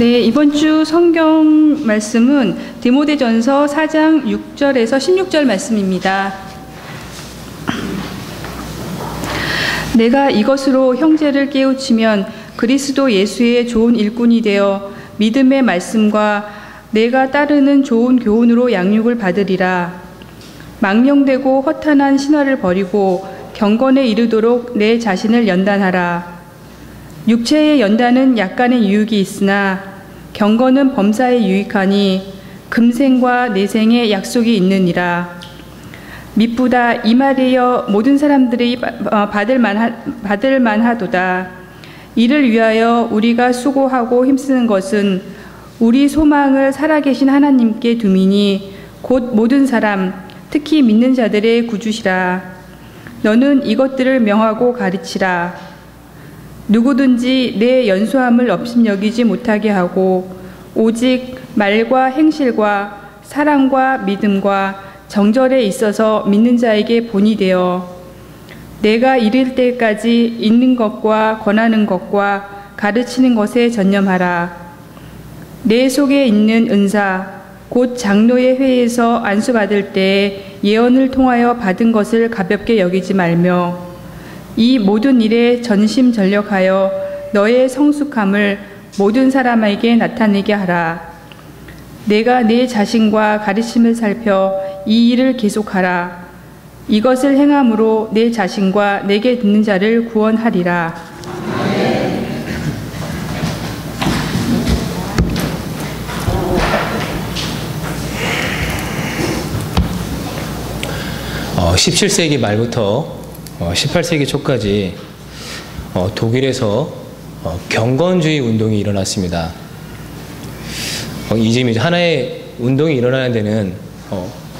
네, 이번 주 성경 말씀은 디모데전서 4장 6절에서 16절 말씀입니다. 내가 이것으로 형제를 깨우치면 그리스도 예수의 좋은 일꾼이 되어 믿음의 말씀과 내가 따르는 좋은 교훈으로 양육을 받으리라. 망령되고 허탄한 신화를 버리고 경건에 이르도록 내 자신을 연단하라. 육체의 연단은 약간의 유익이 있으나 경건은 범사에 유익하니 금생과 내생의 약속이 있느니라. 미쁘다 이 말이여 모든 사람들이 받을 만하도다. 이를 위하여 우리가 수고하고 힘쓰는 것은 우리 소망을 살아계신 하나님께 두미니 곧 모든 사람 특히 믿는 자들의 구주시라. 너는 이것들을 명하고 가르치라. 누구든지 내 연소함을 업신여기지 못하게 하고 오직 말과 행실과 사랑과 믿음과 정절에 있어서 믿는 자에게 본이 되어 내가 이를 때까지 있는 것과 권하는 것과 가르치는 것에 전념하라. 내 속에 있는 은사 곧 장로의 회에서 안수받을 때에 예언을 통하여 받은 것을 가볍게 여기지 말며 이 모든 일에 전심전력하여 너의 성숙함을 모든 사람에게 나타내게 하라. 내가 내 자신과 가르침을 살펴 이 일을 계속하라. 이것을 행함으로 내 자신과 내게 듣는 자를 구원하리라. 17세기 말부터 18세기 초까지 독일에서 경건주의 운동이 일어났습니다. 이제 하나의 운동이 일어나는 데는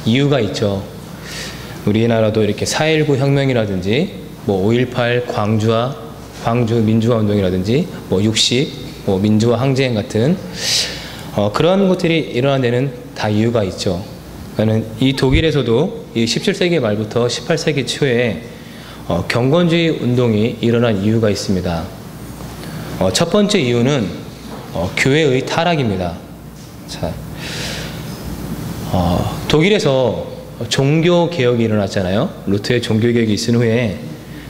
이유가 있죠. 우리나라도 이렇게 4.19 혁명이라든지 5.18 광주 민주화 운동이라든지 60 민주화 항쟁 같은 그런 것들이 일어나는 데는 다 이유가 있죠. 그러니까 이 독일에서도 이 17세기 말부터 18세기 초에 경건주의 운동이 일어난 이유가 있습니다. 첫 번째 이유는 교회의 타락입니다. 자, 독일에서 종교 개혁이 일어났잖아요. 루터의 종교 개혁이 있은 후에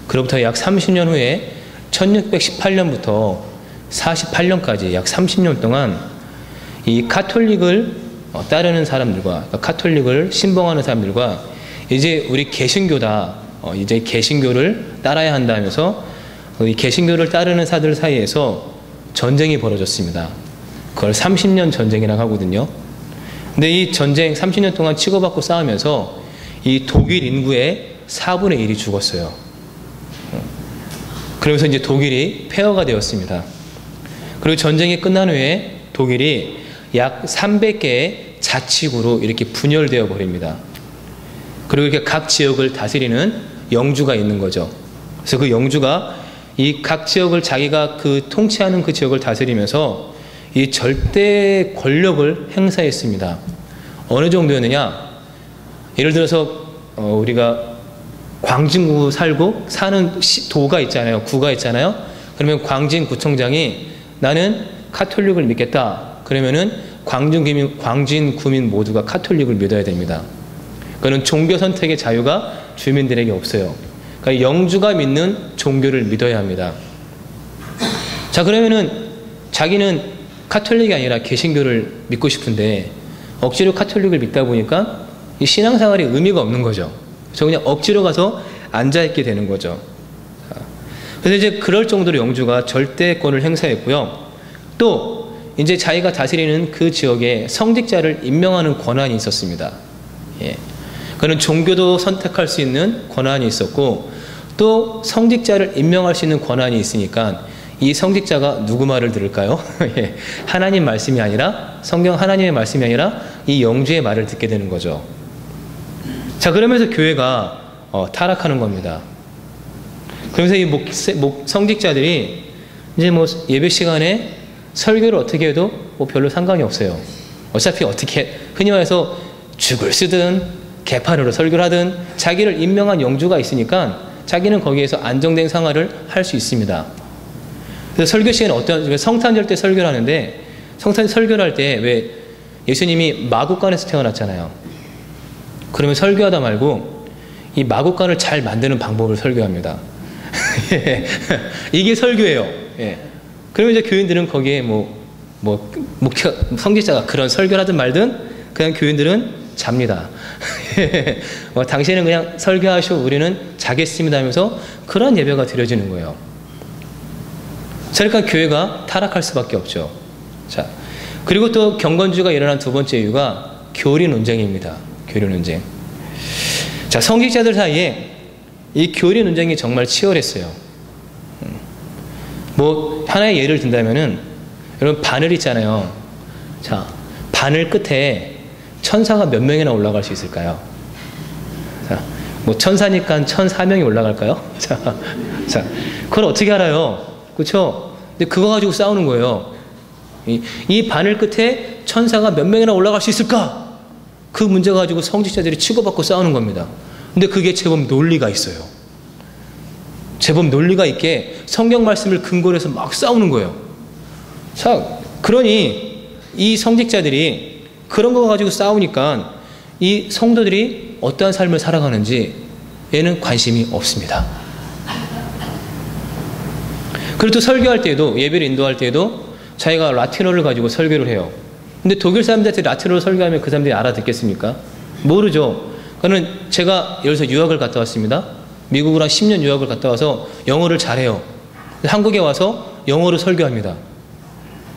그로부터 약 30년 후에 1618년부터 48년까지 약 30년 동안 이 카톨릭을 따르는 사람들과 그러니까 카톨릭을 신봉하는 사람들과 이제 우리 개신교다. 이제 개신교를 따라야 한다면서 이 개신교를 따르는 사들 사이에서 전쟁이 벌어졌습니다. 그걸 30년 전쟁이라고 하거든요. 근데 이 전쟁 30년 동안 치고받고 싸우면서 이 독일 인구의 4분의 1이 죽었어요. 그러면서 이제 독일이 폐허가 되었습니다. 그리고 전쟁이 끝난 후에 독일이 약 300개의 자치구로 이렇게 분열되어 버립니다. 그리고 이렇게 각 지역을 다스리는 영주가 있는 거죠. 그래서 그 영주가 이 각 지역을 자기가 통치하는 그 지역을 다스리면서 이 절대 권력을 행사했습니다. 어느 정도였느냐? 예를 들어서 우리가 광진구 살고 사는 도가 있잖아요. 구가 있잖아요. 그러면 광진구청장이 나는 카톨릭을 믿겠다. 그러면은 광진구민 모두가 카톨릭을 믿어야 됩니다. 그는 종교 선택의 자유가 주민들에게 없어요. 그러니까 영주가 믿는 종교를 믿어야 합니다. 자, 그러면은 자기는 카톨릭이 아니라 개신교를 믿고 싶은데 억지로 카톨릭을 믿다 보니까 이 신앙생활이 의미가 없는 거죠. 그래서 그냥 억지로 가서 앉아있게 되는 거죠. 그래서 이제 그럴 정도로 영주가 절대권을 행사했고요. 또 이제 자기가 다스리는 그 지역에 성직자를 임명하는 권한이 있었습니다. 예. 그는 종교도 선택할 수 있는 권한이 있었고 또 성직자를 임명할 수 있는 권한이 있으니까 이 성직자가 누구 말을 들을까요? 예. 하나님 말씀이 아니라 성경 하나님의 말씀이 아니라 이 영주의 말을 듣게 되는 거죠. 자, 그러면서 교회가 타락하는 겁니다. 그러면서 이 성직자들이 이제 예배 시간에 설교를 어떻게 해도 별로 상관이 없어요. 어차피 어떻게 흔히 말해서 죽을 쓰든 개판으로 설교를 하든 자기를 임명한 영주가 있으니까 자기는 거기에서 안정된 생활을 할 수 있습니다. 그래서 설교 시간에 성탄절 때 설교를 하는데 성탄 설교를 할 때 왜 예수님이 마구간에서 태어났잖아요. 그러면 설교하다 말고 이 마구간을 잘 만드는 방법을 설교합니다. 이게 설교예요. 예. 그러면 이제 교인들은 거기에 목회 성직자가 그런 설교를 하든 말든 그냥 교인들은 잡니다. 당신은 그냥 설교하시고 우리는 자겠습니다 하면서 그런 예배가 드려지는 거예요. 자, 그러니까 교회가 타락할 수밖에 없죠. 자, 그리고 또 경건주의가 일어난 두 번째 이유가 교리 논쟁입니다. 교리 논쟁. 자, 성직자들 사이에 이 교리 논쟁이 정말 치열했어요. 하나의 예를 든다면은, 여러분, 바늘 있잖아요. 자, 바늘 끝에 천사가 몇 명이나 올라갈 수 있을까요? 자, 천사니까 1004명이 올라갈까요? 자, 그걸 어떻게 알아요? 그쵸? 근데 그거 가지고 싸우는 거예요. 이 바늘 끝에 천사가 몇 명이나 올라갈 수 있을까? 그 문제 가지고 성직자들이 치고받고 싸우는 겁니다. 근데 그게 제법 논리가 있어요. 제법 논리가 있게 성경 말씀을 근거로 해서 막 싸우는 거예요. 자, 그러니 이 성직자들이 그런 거 가지고 싸우니까 이 성도들이 어떠한 삶을 살아가는지 얘는 관심이 없습니다. 그리고 또 설교할 때에도, 예배를 인도할 때에도 자기가 라틴어를 가지고 설교를 해요. 근데 독일 사람들한테 라틴어로 설교하면 그 사람들이 알아듣겠습니까? 모르죠. 그러니까 제가 예를 들어서 유학을 갔다 왔습니다. 미국을 한 10년 유학을 갔다 와서 영어를 잘해요. 한국에 와서 영어로 설교합니다.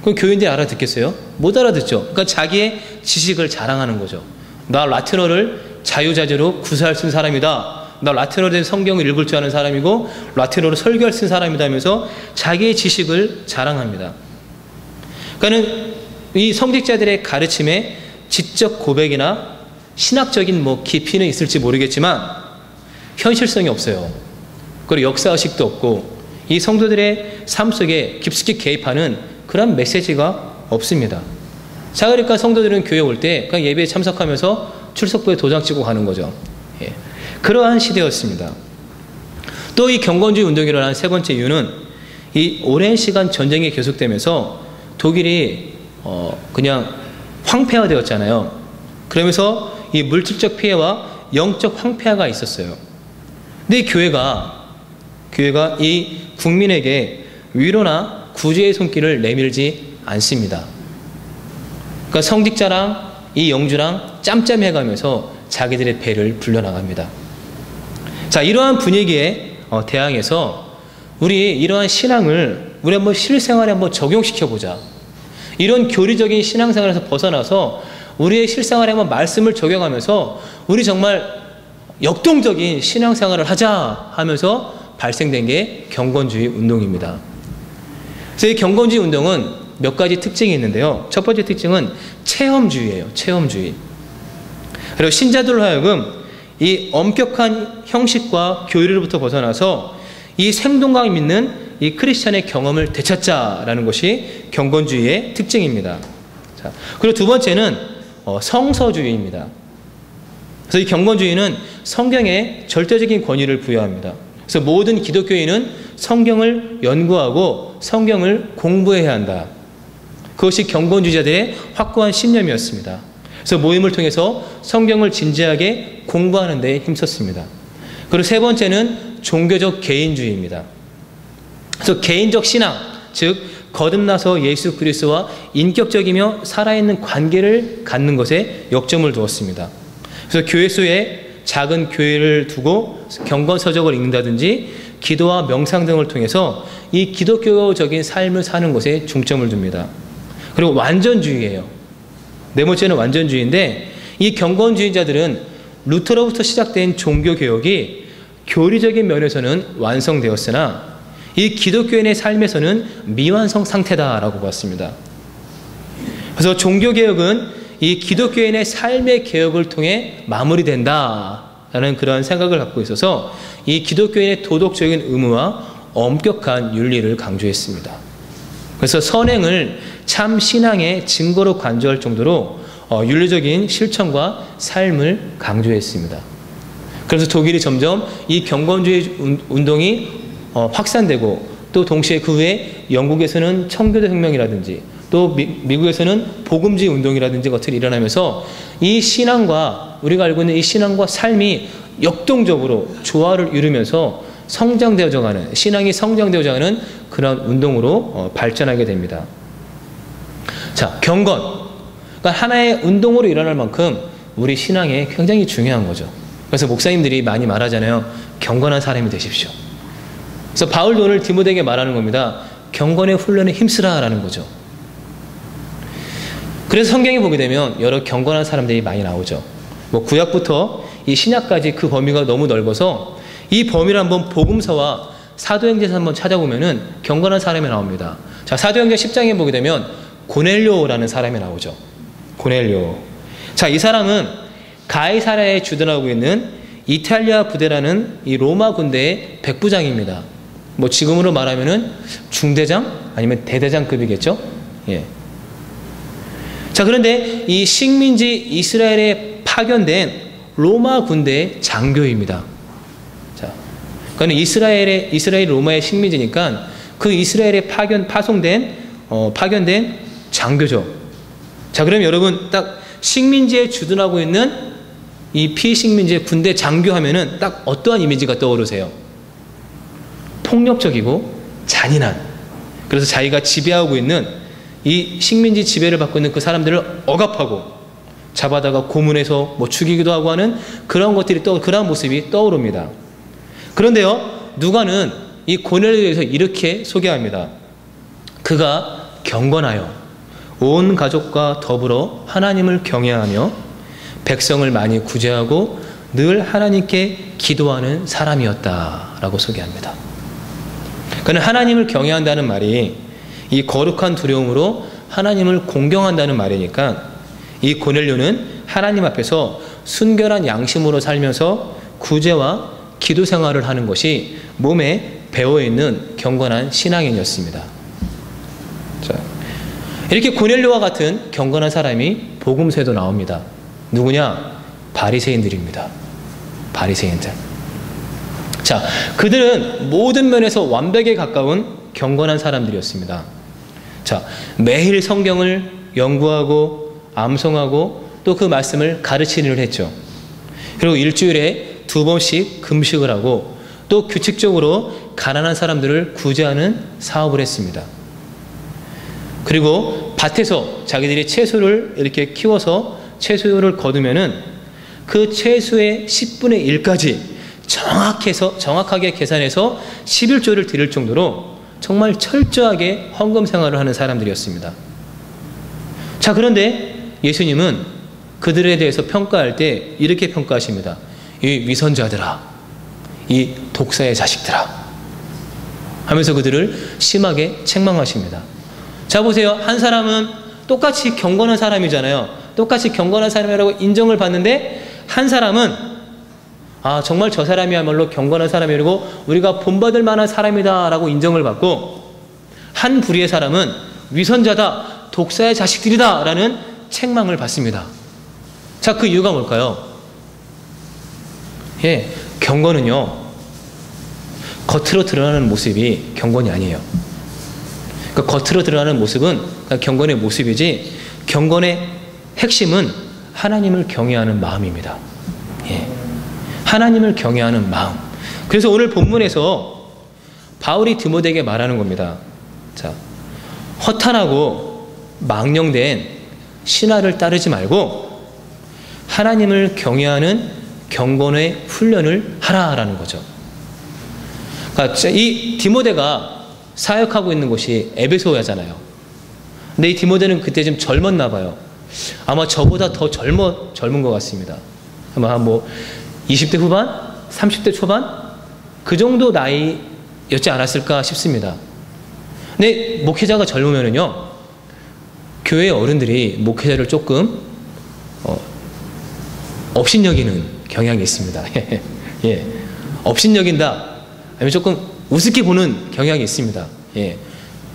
그럼 교인들이 알아듣겠어요? 못 알아듣죠. 그러니까 자기의 지식을 자랑하는 거죠. 나 라틴어를 자유자재로 구사할 수 있는 사람이다. 나 라틴어로 된 성경을 읽을 줄 아는 사람이고 라틴어로 설교할 수 있는 사람이다 하면서 자기의 지식을 자랑합니다. 그러니까 이 성직자들의 가르침에 지적 고백이나 신학적인 깊이는 있을지 모르겠지만 현실성이 없어요. 그리고 역사의식도 없고 이 성도들의 삶 속에 깊숙이 개입하는 그런 메시지가 없습니다. 자, 그러니까 성도들은 교회 올 때 그냥 예배에 참석하면서 출석부에 도장 찍고 가는 거죠. 예. 그러한 시대였습니다. 또 이 경건주의 운동이 일어난 세 번째 이유는 이 오랜 시간 전쟁이 계속되면서 독일이 그냥 황폐화되었잖아요. 그러면서 이 물질적 피해와 영적 황폐화가 있었어요. 근데 교회가 이 국민에게 위로나 구제의 손길을 내밀지 않습니다. 그러니까 성직자랑 이 영주랑 짬짬이 해가면서 자기들의 배를 불려나갑니다. 자, 이러한 분위기에 대항해서 우리 이러한 신앙을 우리 한번 실생활에 한번 적용시켜보자. 이런 교리적인 신앙생활에서 벗어나서 우리의 실생활에 한번 말씀을 적용하면서 우리 정말 역동적인 신앙생활을 하자 하면서 발생된 게 경건주의 운동입니다. 그래서 이 경건주의 운동은 몇 가지 특징이 있는데요. 첫 번째 특징은 체험주의예요. 체험주의. 그리고 신자들로 하여금 이 엄격한 형식과 교리로부터 벗어나서 이 생동감 있는 이 크리스찬의 경험을 되찾자라는 것이 경건주의의 특징입니다. 자, 그리고 두 번째는 성서주의입니다. 그래서 이 경건주의는 성경에 절대적인 권위를 부여합니다. 그래서 모든 기독교인은 성경을 연구하고 성경을 공부해야 한다. 그것이 경건주의자들의 확고한 신념이었습니다. 그래서 모임을 통해서 성경을 진지하게 공부하는 데 힘썼습니다. 그리고 세 번째는 종교적 개인주의입니다. 그래서 개인적 신앙, 즉 거듭나서 예수 그리스도와 인격적이며 살아있는 관계를 갖는 것에 역점을 두었습니다. 그래서 교회 수에 작은 교회를 두고 경건서적을 읽는다든지 기도와 명상 등을 통해서 이 기독교적인 삶을 사는 것에 중점을 둡니다. 그리고 완전주의예요. 네 번째는 완전주의인데 이 경건주의자들은 루터로부터 시작된 종교개혁이 교리적인 면에서는 완성되었으나 이 기독교인의 삶에서는 미완성 상태다라고 봤습니다. 그래서 종교개혁은 이 기독교인의 삶의 개혁을 통해 마무리된다라는 그런 생각을 갖고 있어서 이 기독교인의 도덕적인 의무와 엄격한 윤리를 강조했습니다. 그래서 선행을 참 신앙의 증거로 간주할 정도로 윤리적인 실천과 삶을 강조했습니다. 그래서 독일이 점점 이 경건주의 운동이 확산되고 또 동시에 그 후에 영국에서는 청교도 혁명이라든지 또 미국에서는 복음주의 운동이라든지 것들이 일어나면서 이 신앙과 우리가 알고 있는 이 신앙과 삶이 역동적으로 조화를 이루면서 성장되어져가는 신앙이 성장되어져가는 그런 운동으로 발전하게 됩니다. 자, 경건. 그러니까 하나의 운동으로 일어날 만큼 우리 신앙에 굉장히 중요한 거죠. 그래서 목사님들이 많이 말하잖아요. 경건한 사람이 되십시오. 그래서 바울도 오늘 디모데에게 말하는 겁니다. 경건의 훈련에 힘쓰라라는 거죠. 그래서 성경에 보게 되면 여러 경건한 사람들이 많이 나오죠. 뭐 구약부터 이 신약까지 그 범위가 너무 넓어서 이 범위를 한번 복음서와 사도행전에서 한번 찾아보면은 경건한 사람이 나옵니다. 자, 사도행전 10장에 보게 되면 고넬료라는 사람이 나오죠. 고넬료. 자, 이 사람은 가이사랴에 주둔하고 있는 이탈리아 부대라는 이 로마 군대의 백부장입니다. 뭐 지금으로 말하면은 중대장 아니면 대대장급이겠죠. 예. 자, 그런데 이 식민지 이스라엘에 파견된 로마 군대의 장교입니다. 자, 그러니까 이스라엘 로마의 식민지니까 그 이스라엘에 파견된 장교죠. 자, 그럼 여러분 딱 식민지에 주둔하고 있는 이 피식민지의 군대 장교하면은 딱 어떠한 이미지가 떠오르세요? 폭력적이고 잔인한. 그래서 자기가 지배하고 있는 이 식민지 지배를 받고 있는 그 사람들을 억압하고 잡아다가 고문해서 뭐 죽이기도 하고 하는 그런 것들이 그런 모습이 떠오릅니다. 그런데요, 누가는 이 고넬료에 대해서 이렇게 소개합니다. 그가 경건하여 온 가족과 더불어 하나님을 경외하며 백성을 많이 구제하고 늘 하나님께 기도하는 사람이었다라고 소개합니다. 그는 하나님을 경외한다는 말이 이 거룩한 두려움으로 하나님을 공경한다는 말이니까 이 고넬료는 하나님 앞에서 순결한 양심으로 살면서 구제와 기도 생활을 하는 것이 몸에 배어있는 경건한 신앙인이었습니다. 자, 이렇게 고넬료와 같은 경건한 사람이 복음서에도 나옵니다. 누구냐? 바리새인들입니다. 바리새인들. 자, 그들은 모든 면에서 완벽에 가까운 경건한 사람들이었습니다. 자, 매일 성경을 연구하고 암송하고 또 그 말씀을 가르치는 일을 했죠. 그리고 일주일에 2번씩 금식을 하고 또 규칙적으로 가난한 사람들을 구제하는 사업을 했습니다. 그리고 밭에서 자기들이 채소를 이렇게 키워서 채소를 거두면은 그 채소의 10분의 1까지 정확하게 계산해서 11조를 드릴 정도로 정말 철저하게 헌금 생활을 하는 사람들이었습니다. 자, 그런데 예수님은 그들에 대해서 평가할 때 이렇게 평가하십니다. 이 위선자들아, 이 독사의 자식들아 하면서 그들을 심하게 책망하십니다. 자, 보세요. 한 사람은 똑같이 경건한 사람이잖아요. 똑같이 경건한 사람이라고 인정을 받는데 한 사람은 정말 저 사람이야말로 경건한 사람이고 우리가 본받을 만한 사람이다 라고 인정을 받고, 한 부류의 사람은 위선자다, 독사의 자식들이다 라는 책망을 받습니다. 자, 그 이유가 뭘까요? 예, 경건은요, 겉으로 드러나는 모습이 경건이 아니에요. 그러니까 겉으로 드러나는 모습은 경건의 모습이지, 경건의 핵심은 하나님을 경외하는 마음입니다. 예, 하나님을 경외하는 마음. 그래서 오늘 본문에서 바울이 디모데에게 말하는 겁니다. 자, 허탄하고 망령된 신화를 따르지 말고 하나님을 경외하는 경건의 훈련을 하라라는 거죠. 그러니까 이 디모데가 사역하고 있는 곳이 에베소야잖아요. 근데 이 디모데는 그때 좀 젊었나 봐요. 아마 저보다 더 젊은 것 같습니다. 아마 한 20대 후반? 30대 초반? 그 정도 나이였지 않았을까 싶습니다. 근데 목회자가 젊으면은요, 교회 어른들이 목회자를 조금 업신여기는 경향이 있습니다. 예, 업신여긴다, 아니면 조금 우습게 보는 경향이 있습니다. 예,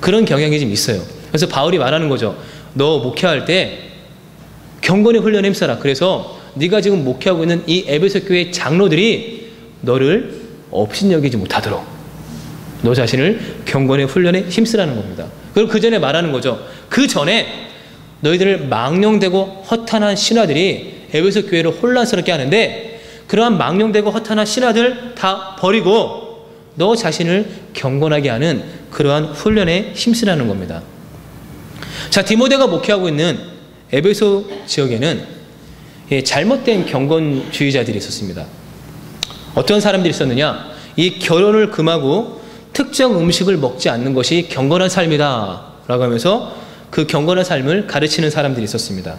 그런 경향이 좀 있어요. 그래서 바울이 말하는 거죠. 너 목회할 때 경건의 훈련에 힘써라. 그래서 네가 지금 목회하고 있는 이 에베소 교회 장로들이 너를 업신여기지 못하도록 너 자신을 경건의 훈련에 힘쓰라는 겁니다. 그리고 그 전에 말하는 거죠. 그 전에 너희들을 망령되고 허탄한 신하들이 에베소 교회를 혼란스럽게 하는데 그러한 망령되고 허탄한 신하들 다 버리고 너 자신을 경건하게 하는 그러한 훈련에 힘쓰라는 겁니다. 자, 디모데가 목회하고 있는 에베소 지역에는 잘못된 경건주의자들이 있었습니다. 어떤 사람들이 있었느냐? 이 결혼을 금하고 특정 음식을 먹지 않는 것이 경건한 삶이다 라고 하면서 그 경건한 삶을 가르치는 사람들이 있었습니다.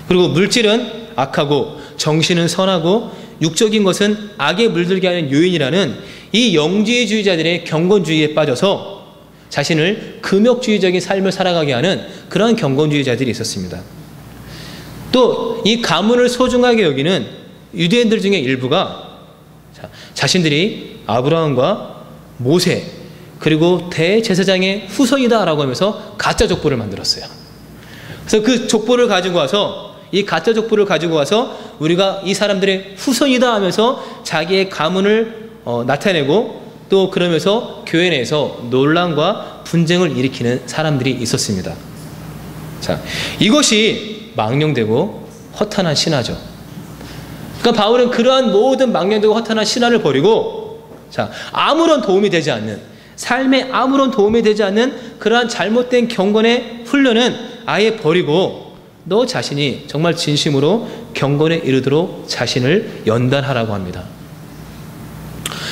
그리고 물질은 악하고 정신은 선하고 육적인 것은 악에 물들게 하는 요인이라는 이 영지주의자들의 경건주의에 빠져서 자신을 금욕주의적인 삶을 살아가게 하는 그런 경건주의자들이 있었습니다. 또 이 가문을 소중하게 여기는 유대인들 중에 일부가 자신들이 아브라함과 모세 그리고 대제사장의 후손이다라고 하면서 가짜 족보를 만들었어요. 그래서 그 족보를 가지고 와서 이 가짜 족보를 가지고 와서 우리가 이 사람들의 후손이다 하면서 자기의 가문을 나타내고 또 그러면서 교회 내에서 논란과 분쟁을 일으키는 사람들이 있었습니다. 자, 이것이 망령되고 허탄한 신화죠. 그러니까 바울은 그러한 모든 망령되고 허탄한 신화를 버리고 자, 아무런 도움이 되지 않는 삶에 아무런 도움이 되지 않는 그러한 잘못된 경건의 훈련은 아예 버리고 너 자신이 정말 진심으로 경건에 이르도록 자신을 연단하라고 합니다.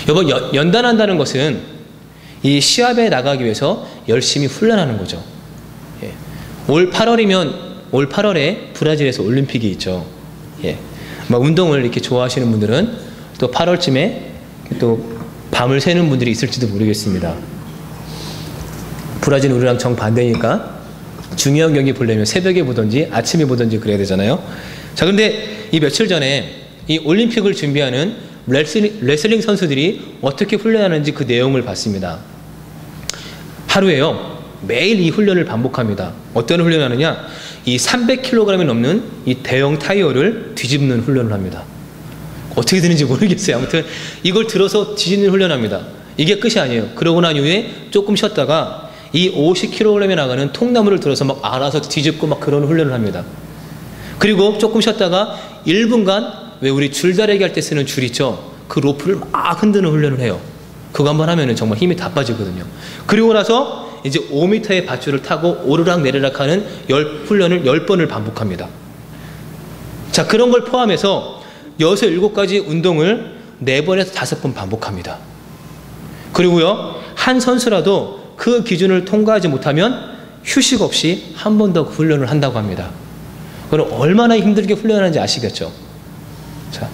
여러분, 연단한다는 것은 이 시합에 나가기 위해서 열심히 훈련하는 거죠. 예. 올 8월에 브라질에서 올림픽이 있죠. 예. 막 운동을 이렇게 좋아하시는 분들은 또 8월쯤에 또 밤을 새는 분들이 있을지도 모르겠습니다. 브라질은 우리랑 정반대니까 중요한 경기 보려면 새벽에 보든지 아침에 보든지 그래야 되잖아요. 자, 그런데 이 며칠 전에 이 올림픽을 준비하는 레슬링 선수들이 어떻게 훈련하는지 그 내용을 봤습니다. 하루에요. 매일 이 훈련을 반복합니다. 어떤 훈련을 하느냐? 이 300kg이 넘는 이 대형 타이어를 뒤집는 훈련을 합니다. 어떻게 되는지 모르겠어요. 아무튼 이걸 들어서 뒤집는 훈련합니다. 이게 끝이 아니에요. 그러고 난 이후에 조금 쉬었다가 이 50kg에 나가는 통나무를 들어서 막 알아서 뒤집고 막 그런 훈련을 합니다. 그리고 조금 쉬었다가 1분간 왜 우리 줄다리기 할 때 쓰는 줄 있죠? 그 로프를 막 흔드는 훈련을 해요. 그거 한번 하면은 정말 힘이 다 빠지거든요. 그리고 나서 이제 5m의 밧줄을 타고 오르락 내리락 하는 훈련을 10번을 반복합니다. 자, 그런 걸 포함해서 6, 7가지 운동을 4번에서 5번 반복합니다. 그리고요, 한 선수라도 그 기준을 통과하지 못하면 휴식 없이 한 번 더 훈련을 한다고 합니다. 그럼 얼마나 힘들게 훈련하는지 아시겠죠? 자,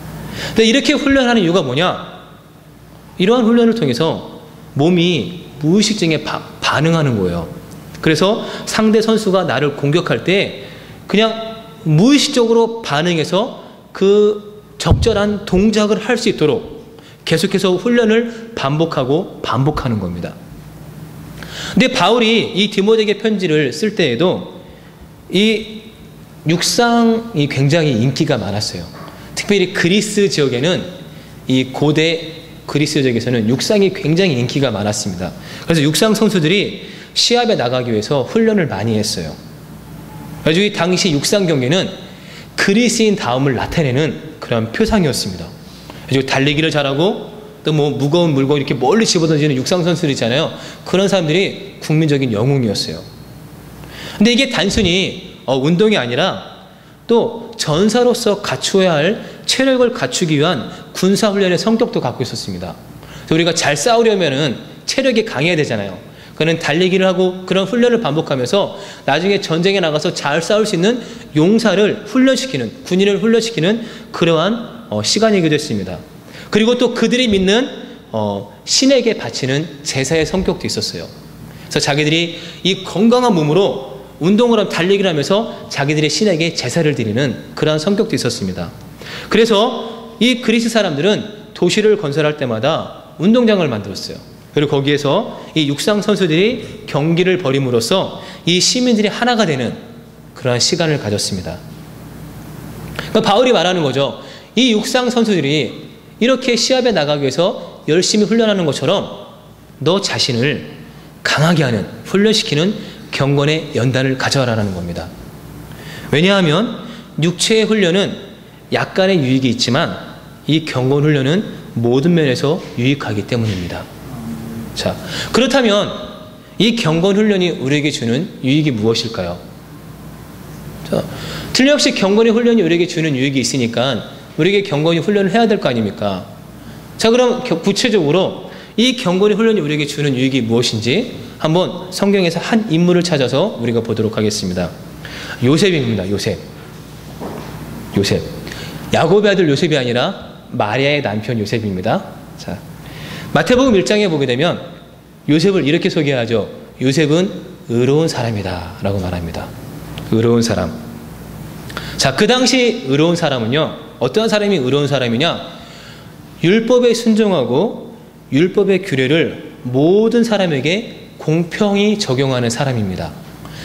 근데 이렇게 훈련하는 이유가 뭐냐? 이러한 훈련을 통해서 몸이 무의식적인 반응하는 거예요. 그래서 상대 선수가 나를 공격할 때 그냥 무의식적으로 반응해서 그 적절한 동작을 할 수 있도록 계속해서 훈련을 반복하는 겁니다. 근데 바울이 이 디모데에게 편지를 쓸 때에도 이 육상이 굉장히 인기가 많았어요. 특별히 그리스 지역에는 이 고대 그리스 지역에서는 육상이 굉장히 인기가 많았습니다. 그래서 육상 선수들이 시합에 나가기 위해서 훈련을 많이 했어요. 그래서 이 당시 육상 경기는 그리스인 다움을 나타내는 그런 표상이었습니다. 그래서 달리기를 잘하고 또 뭐 무거운 물건 이렇게 멀리 집어던지는 육상 선수들 있잖아요. 그런 사람들이 국민적인 영웅이었어요. 근데 이게 단순히 운동이 아니라 또 전사로서 갖추어야 할 체력을 갖추기 위한 군사훈련의 성격도 갖고 있었습니다. 그래서 우리가 잘 싸우려면은 체력이 강해야 되잖아요. 그는 달리기를 하고 그런 훈련을 반복하면서 나중에 전쟁에 나가서 잘 싸울 수 있는 용사를 훈련시키는, 군인을 훈련시키는 그러한 시간이기도 했습니다. 그리고 또 그들이 믿는 신에게 바치는 제사의 성격도 있었어요. 그래서 자기들이 이 건강한 몸으로 운동을 하면 달리기를 하면서 자기들의 신에게 제사를 드리는 그러한 성격도 있었습니다. 그래서 이 그리스 사람들은 도시를 건설할 때마다 운동장을 만들었어요. 그리고 거기에서 이 육상 선수들이 경기를 벌임으로써 이 시민들이 하나가 되는 그러한 시간을 가졌습니다. 그러니까 바울이 말하는 거죠. 이 육상 선수들이 이렇게 시합에 나가기 위해서 열심히 훈련하는 것처럼 너 자신을 강하게 하는, 훈련시키는 경건의 연단을 가져라라는 겁니다. 왜냐하면 육체의 훈련은 약간의 유익이 있지만 이 경건 훈련은 모든 면에서 유익하기 때문입니다. 자, 그렇다면 이 경건 훈련이 우리에게 주는 유익이 무엇일까요? 자, 틀림없이 경건의 훈련이 우리에게 주는 유익이 있으니까 우리에게 경건의 훈련을 해야 될 거 아닙니까? 자, 그럼 구체적으로 이 경건의 훈련이 우리에게 주는 유익이 무엇인지 한번 성경에서 한 인물을 찾아서 우리가 보도록 하겠습니다. 요셉입니다. 요셉. 야곱의 아들 요셉이 아니라 마리아의 남편 요셉입니다. 자, 마태복음 1장에 보게 되면 요셉을 이렇게 소개하죠. 요셉은 의로운 사람이다 라고 말합니다. 의로운 사람. 자, 그 당시 의로운 사람은요, 어떠한 사람이 의로운 사람이냐? 율법에 순종하고 율법의 규례를 모든 사람에게 공평히 적용하는 사람입니다.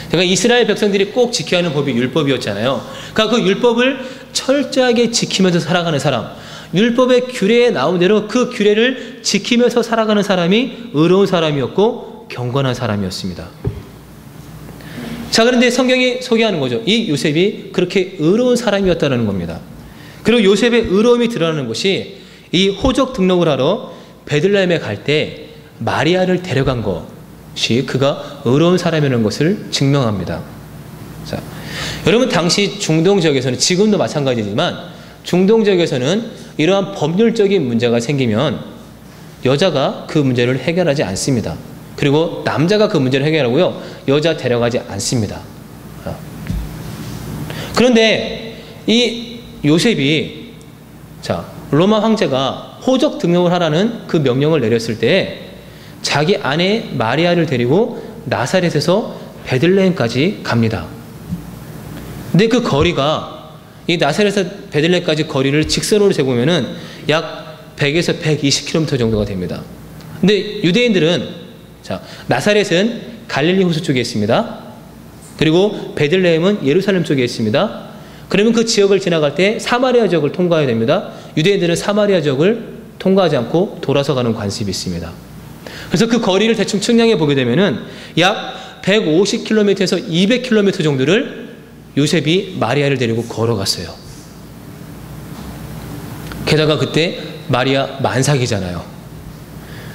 그러니까 이스라엘 백성들이 꼭 지켜야 하는 법이 율법이었잖아요. 그러니까 그 율법을 철저하게 지키면서 살아가는 사람, 율법의 규례에 나온 대로 그 규례를 지키면서 살아가는 사람이 의로운 사람이었고 경건한 사람이었습니다. 자, 그런데 성경이 소개하는 거죠. 이 요셉이 그렇게 의로운 사람이었다는 겁니다. 그리고 요셉의 의로움이 드러나는 것이 이 호적 등록을 하러 베들레헴에 갈 때 마리아를 데려간 것이 그가 의로운 사람이라는 것을 증명합니다. 자, 여러분, 당시 중동 지역에서는, 지금도 마찬가지지만 중동 지역에서는 이러한 법률적인 문제가 생기면 여자가 그 문제를 해결하지 않습니다. 그리고 남자가 그 문제를 해결하고요, 여자 데려가지 않습니다. 그런데 이 요셉이, 자, 로마 황제가 호적 등록을 하라는 그 명령을 내렸을 때 자기 아내 마리아를 데리고 나사렛에서 베들레헴까지 갑니다. 근데 그 거리가, 이 나사렛에서 베들레헴까지 거리를 직선으로 재보면은 약 100에서 120km 정도가 됩니다. 근데 유대인들은, 자, 나사렛은 갈릴리 호수 쪽에 있습니다. 그리고 베들레헴은 예루살렘 쪽에 있습니다. 그러면 그 지역을 지나갈 때 사마리아 지역을 통과해야 됩니다. 유대인들은 사마리아 지역을 통과하지 않고 돌아서 가는 관습이 있습니다. 그래서 그 거리를 대충 측량해 보게 되면은 약 150km에서 200km 정도를 요셉이 마리아를 데리고 걸어갔어요. 게다가 그때 마리아 만삭이잖아요.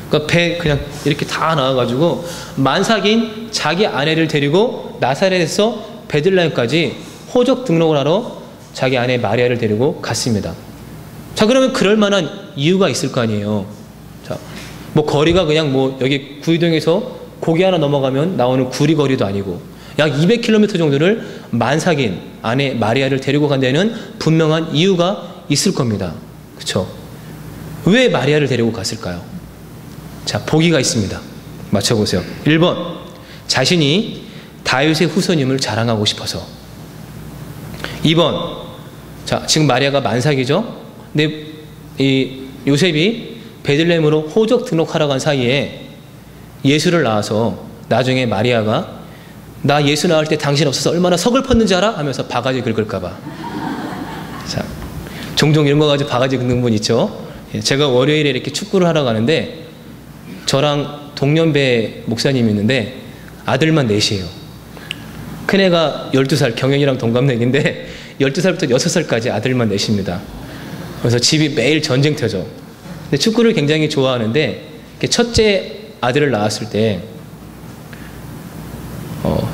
그러니까 배 그냥 이렇게 다 나와가지고 만삭인 자기 아내를 데리고 나사렛에서 베들레헴까지 호적 등록을 하러 자기 아내 마리아를 데리고 갔습니다. 자, 그러면 그럴 만한 이유가 있을 거 아니에요. 자, 뭐 거리가 그냥 뭐 여기 구이동에서 고개 하나 넘어가면 나오는 구리 거리도 아니고 약 200km 정도를 만삭인 아내 마리아를 데리고 간 데는 분명한 이유가 있을 겁니다. 그렇죠? 왜 마리아를 데리고 갔을까요? 자, 보기가 있습니다. 맞춰보세요. 1번, 자신이 다윗의 후손임을 자랑하고 싶어서. 2번, 자, 지금 마리아가 만삭이죠? 근데 이 요셉이 베들레헴으로 호적 등록하러 간 사이에 예수를 낳아서 나중에 마리아가 나 예수 낳을 때 당신 없어서 얼마나 서글펐는지 알아? 하면서 바가지 긁을까봐. 자, 종종 이런 거 가지고 바가지 긁는 분 있죠? 제가 월요일에 이렇게 축구를 하러 가는데 저랑 동년배 목사님이 있는데 아들만 넷이에요. 큰애가 12살, 경영이랑 동갑내기인데 12살부터 6살까지 아들만 넷입니다. 그래서 집이 매일 전쟁터죠. 근데 축구를 굉장히 좋아하는데 첫째 아들을 낳았을 때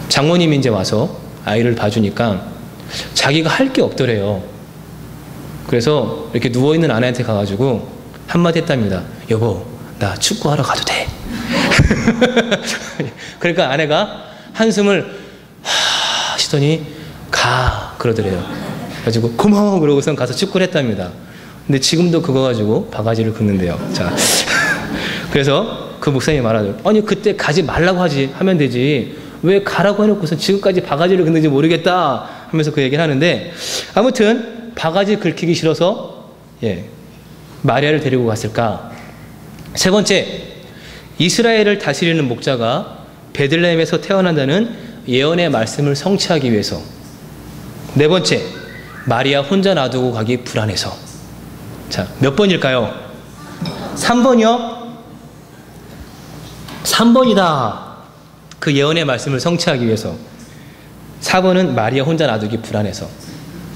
장모님이 이제 와서 아이를 봐주니까 자기가 할 게 없더래요. 그래서 이렇게 누워있는 아내한테 가가지고 한마디 했답니다. 여보, 나 축구하러 가도 돼? 그러니까 아내가 한숨을 하시더니 가 그러더래요. 그래가지고 고마워 그러고선 가서 축구를 했답니다. 근데 지금도 그거 가지고 바가지를 긁는데요. 자, 그래서 그 목사님이 말하죠. 아니 그때 가지 말라고 하면 되지 왜 가라고 해놓고서 지금까지 바가지를 긁는지 모르겠다 하면서 그 얘기를 하는데, 아무튼 바가지 긁히기 싫어서 마리아를 데리고 갔을까. 세 번째, 이스라엘을 다스리는 목자가 베들레헴에서 태어난다는 예언의 말씀을 성취하기 위해서. 네 번째, 마리아 혼자 놔두고 가기 불안해서. 자, 몇 번일까요? 3번이요? 3번이다. 그 예언의 말씀을 성취하기 위해서. 4번은 마리아 혼자 놔두기 불안해서.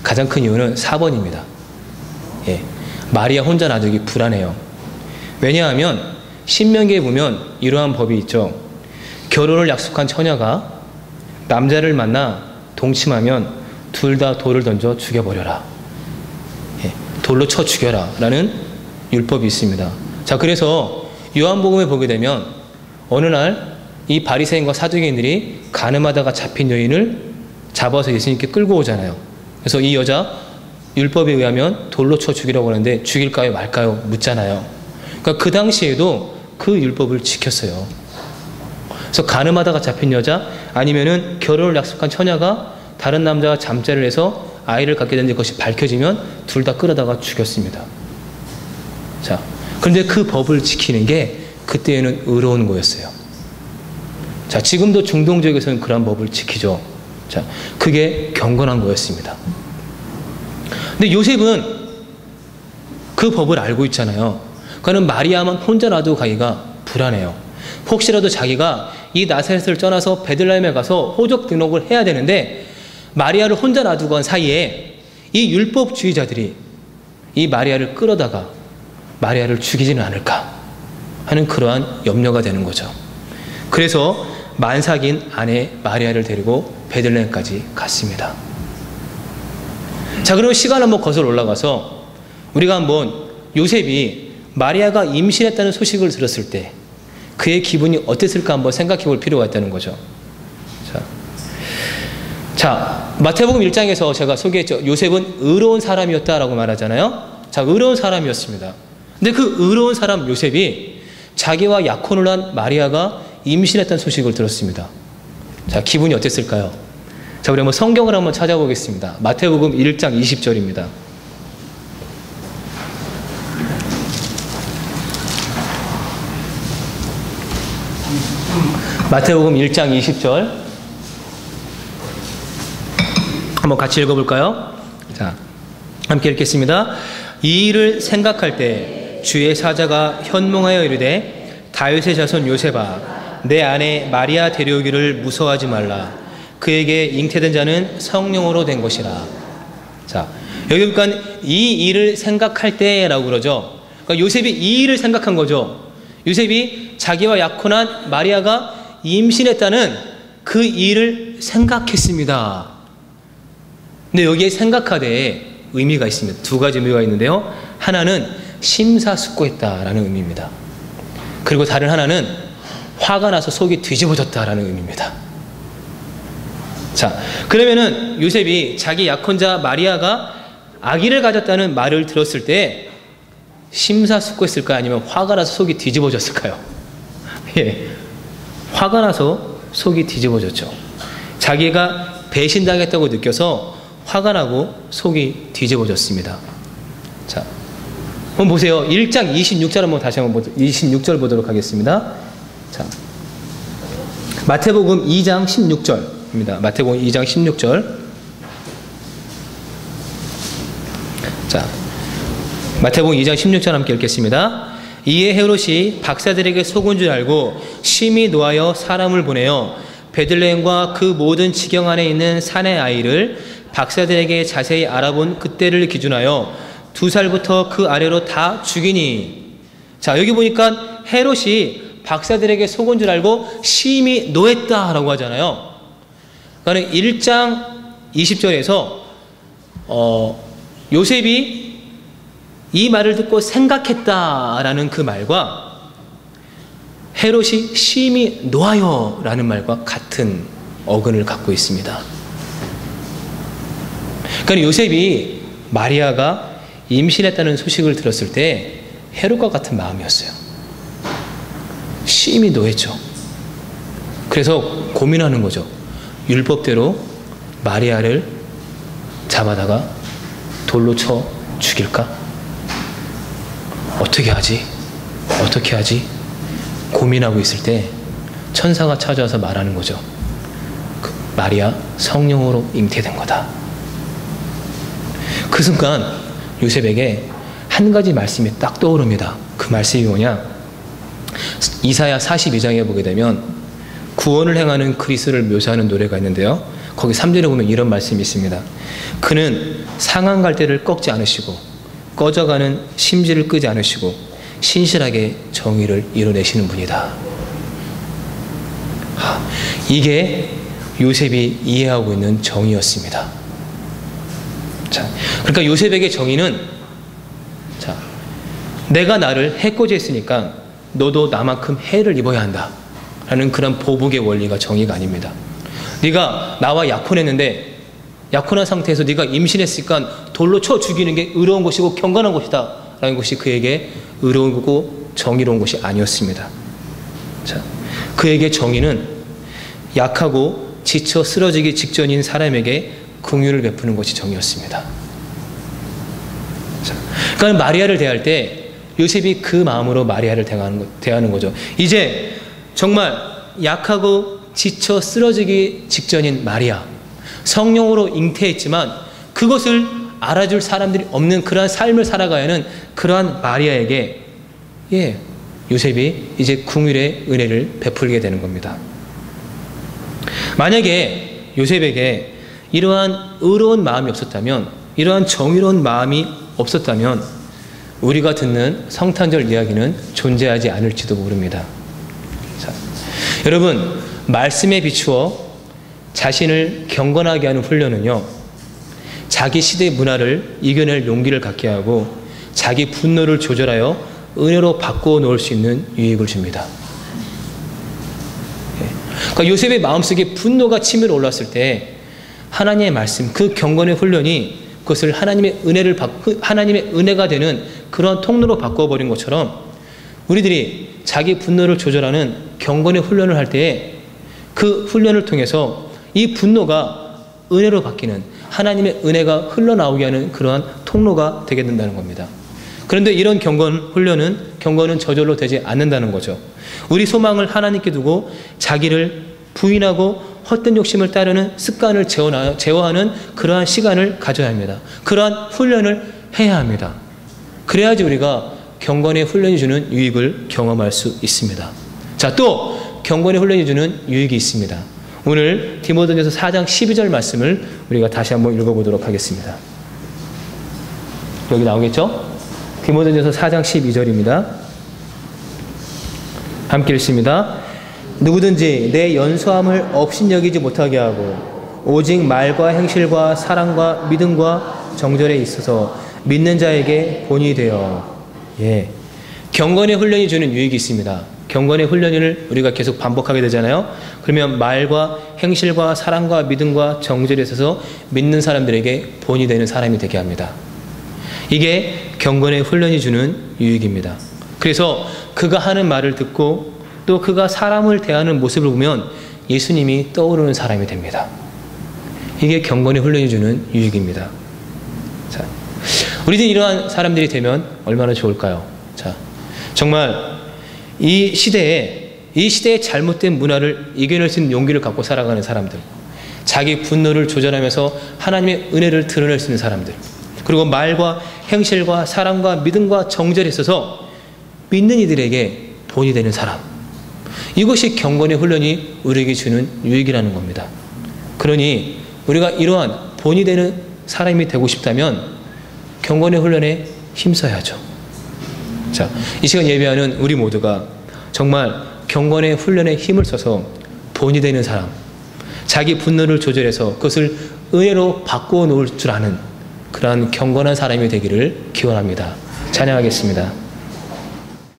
가장 큰 이유는 4번입니다. 예, 마리아 혼자 놔두기 불안해요. 왜냐하면 신명기에 보면 이러한 법이 있죠. 결혼을 약속한 처녀가 남자를 만나 동침하면 둘 다 돌을 던져 죽여버려라. 예, 돌로 쳐 죽여라 라는 율법이 있습니다. 자, 그래서 요한복음에 보게 되면 어느 날 이 바리새인과 사두개인들이 간음하다가 잡힌 여인을 잡아서 예수님께 끌고 오잖아요. 그래서 이 여자 율법에 의하면 돌로 쳐 죽이라고 하는데 죽일까요 말까요 묻잖아요. 그러니까 그 당시에도 그 율법을 지켰어요. 그래서 간음하다가 잡힌 여자, 아니면은 결혼을 약속한 처녀가 다른 남자와 잠자를 해서 아이를 갖게 되는데 그것이 밝혀지면 둘 다 끌어다가 죽였습니다. 자, 그런데 그 법을 지키는 게 그때에는 의로운 거였어요. 자, 지금도 중동 지역에서는 그런 법을 지키죠. 자, 그게 경건한 거였습니다. 근데 요셉은 그 법을 알고 있잖아요. 그는 마리아만 혼자 놔두고 가기가 불안해요. 혹시라도 자기가 이 나사렛을 떠나서 베들레헴에 가서 호적 등록을 해야 되는데 마리아를 혼자 놔두고 간 사이에 이 율법주의자들이 이 마리아를 끌어다가 마리아를 죽이지는 않을까 하는 그러한 염려가 되는 거죠. 그래서 만삭인 아내 마리아를 데리고 베들레헴까지 갔습니다. 자, 그러면 시간 한번 거슬러 올라가서 우리가 한번 요셉이 마리아가 임신했다는 소식을 들었을 때 그의 기분이 어땠을까 한번 생각해 볼 필요가 있다는 거죠. 자, 마태복음 1장에서 제가 소개했죠. 요셉은 의로운 사람이었다라고 말하잖아요. 자, 의로운 사람이었습니다. 근데 그 의로운 사람 요셉이 자기와 약혼을 한 마리아가 임신했다는 소식을 들었습니다. 자, 기분이 어땠을까요? 자, 우리 한번 성경을 한번 찾아보겠습니다. 마태복음 1장 20절입니다. 마태복음 1장 20절 한번 같이 읽어볼까요? 자, 함께 읽겠습니다. 이 일을 생각할 때 주의 사자가 현몽하여 이르되 다윗의 자손 요셉아 내 아내 마리아 데려오기를 무서워하지 말라. 그에게 잉태된 자는 성령으로 된 것이라. 자, 여기 보니까 이 일을 생각할 때라고 그러죠. 그러니까 요셉이 이 일을 생각한 거죠. 요셉이 자기와 약혼한 마리아가 임신했다는 그 일을 생각했습니다. 근데 여기에 생각하되 의미가 있습니다. 두 가지 의미가 있는데요. 하나는 심사숙고했다라는 의미입니다. 그리고 다른 하나는 화가 나서 속이 뒤집어졌다라는 의미입니다. 자, 그러면은 요셉이 자기 약혼자 마리아가 아기를 가졌다는 말을 들었을 때 심사숙고했을까요? 아니면 화가 나서 속이 뒤집어졌을까요? 예, 화가 나서 속이 뒤집어졌죠. 자기가 배신당했다고 느껴서 화가 나고 속이 뒤집어졌습니다. 자, 한번 보세요. 1장 26절 한번 다시 한번 26절 보도록 하겠습니다. 자, 마태복음 2장 16절입니다. 마태복음 2장 16절. 자, 마태복음 2장 16절 함께 읽겠습니다. 이에 헤롯이 박사들에게 속은 줄 알고 심히 노하여 사람을 보내어 베들레헴과 그 모든 지경 안에 있는 산의 아이를 박사들에게 자세히 알아본 그때를 기준하여 2살부터 그 아래로 다 죽이니. 자, 여기 보니까 헤롯이 박사들에게 속은 줄 알고 심히 노했다라고 하잖아요. 그러니까 1장 20절에서 요셉이 이 말을 듣고 생각했다라는 그 말과 헤롯이 심히 노하여라는 말과 같은 어근을 갖고 있습니다. 그러니까 요셉이 마리아가 임신했다는 소식을 들었을 때 헤롯과 같은 마음이었어요. 심히 노했죠. 그래서 고민하는 거죠. 율법대로 마리아를 잡아다가 돌로 쳐 죽일까? 어떻게 하지? 어떻게 하지? 고민하고 있을 때 천사가 찾아와서 말하는 거죠. 마리아 성령으로 잉태된 거다. 그 순간 요셉에게 한 가지 말씀이 딱 떠오릅니다. 그 말씀이 뭐냐? 이사야 42장에 보게 되면 구원을 행하는 그리스도를 묘사하는 노래가 있는데요. 거기 3절에 보면 이런 말씀이 있습니다. 그는 상한 갈대를 꺾지 않으시고 꺼져가는 심지를 끄지 않으시고 신실하게 정의를 이뤄내시는 분이다. 이게 요셉이 이해하고 있는 정의였습니다. 자, 그러니까 요셉에게 정의는, 자, 내가 나를 해코지했으니까 너도 나만큼 해를 입어야 한다 라는 그런 보복의 원리가 정의가 아닙니다. 네가 나와 약혼했는데 약혼한 상태에서 네가 임신했으니까 돌로 쳐 죽이는 게 의로운 것이고 경건한 것이다 라는 것이 그에게 의로운 거고 정의로운 것이 아니었습니다. 자, 그에게 정의는 약하고 지쳐 쓰러지기 직전인 사람에게 긍휼을 베푸는 것이 정의였습니다. 자, 그러니까 마리아를 대할 때 요셉이 그 마음으로 마리아를 대하는 거죠. 이제 정말 약하고 지쳐 쓰러지기 직전인 마리아, 성령으로 잉태했지만 그것을 알아줄 사람들이 없는 그러한 삶을 살아가야 하는 그러한 마리아에게 요셉이 이제 긍휼의 은혜를 베풀게 되는 겁니다. 만약에 요셉에게 이러한 의로운 마음이 없었다면, 이러한 정의로운 마음이 없었다면 우리가 듣는 성탄절 이야기는 존재하지 않을지도 모릅니다. 자, 여러분, 말씀에 비추어 자신을 경건하게 하는 훈련은요, 자기 시대의 문화를 이겨낼 용기를 갖게 하고 자기 분노를 조절하여 은혜로 바꾸어 놓을 수 있는 유익을 줍니다. 그러니까 요셉의 마음속에 분노가 치밀어 올랐을 때 하나님의 말씀, 그 경건의 훈련이 그것을 하나님의 은혜가 되는 그런 통로로 바꿔버린 것처럼 우리들이 자기 분노를 조절하는 경건의 훈련을 할 때에 그 훈련을 통해서 이 분노가 은혜로 바뀌는, 하나님의 은혜가 흘러나오게 하는 그러한 통로가 되게 된다는 겁니다. 그런데 이런 경건은 저절로 되지 않는다는 거죠. 우리 소망을 하나님께 두고 자기를 부인하고 헛된 욕심을 따르는 습관을 제어하는 그러한 시간을 가져야 합니다. 그러한 훈련을 해야 합니다. 그래야지 우리가 경건의 훈련이 주는 유익을 경험할 수 있습니다. 자, 또 경건의 훈련이 주는 유익이 있습니다. 오늘 디모데전서 4장 12절 말씀을 우리가 다시 한번 읽어보도록 하겠습니다. 여기 나오겠죠? 디모데전서 4장 12절입니다. 함께 읽습니다. 누구든지 내 연소함을 업신여기지 못하게 하고 오직 말과 행실과 사랑과 믿음과 정절에 있어서 믿는 자에게 본이 되어. 경건의 훈련이 주는 유익이 있습니다. 경건의 훈련을 우리가 계속 반복하게 되잖아요. 그러면 말과 행실과 사랑과 믿음과 정절에 있어서 믿는 사람들에게 본이 되는 사람이 되게 합니다. 이게 경건의 훈련이 주는 유익입니다. 그래서 그가 하는 말을 듣고 또 그가 사람을 대하는 모습을 보면 예수님이 떠오르는 사람이 됩니다. 이게 경건의 훈련이 주는 유익입니다. 자, 우리들이 이러한 사람들이 되면 얼마나 좋을까요? 자, 정말 이 시대의 잘못된 문화를 이겨낼 수 있는 용기를 갖고 살아가는 사람들, 자기 분노를 조절하면서 하나님의 은혜를 드러낼 수 있는 사람들, 그리고 말과 행실과 사랑과 믿음과 정절에 있어서 믿는 이들에게 본이 되는 사람, 이것이 경건의 훈련이 우리에게 주는 유익이라는 겁니다. 그러니 우리가 이러한 본이 되는 사람이 되고 싶다면 경건의 훈련에 힘써야죠. 자, 이 시간 예배하는 우리 모두가 정말 경건의 훈련에 힘을 써서 본이 되는 사람, 자기 분노를 조절해서 그것을 은혜로 바꾸어 놓을 줄 아는 그러한 경건한 사람이 되기를 기원합니다. 찬양하겠습니다.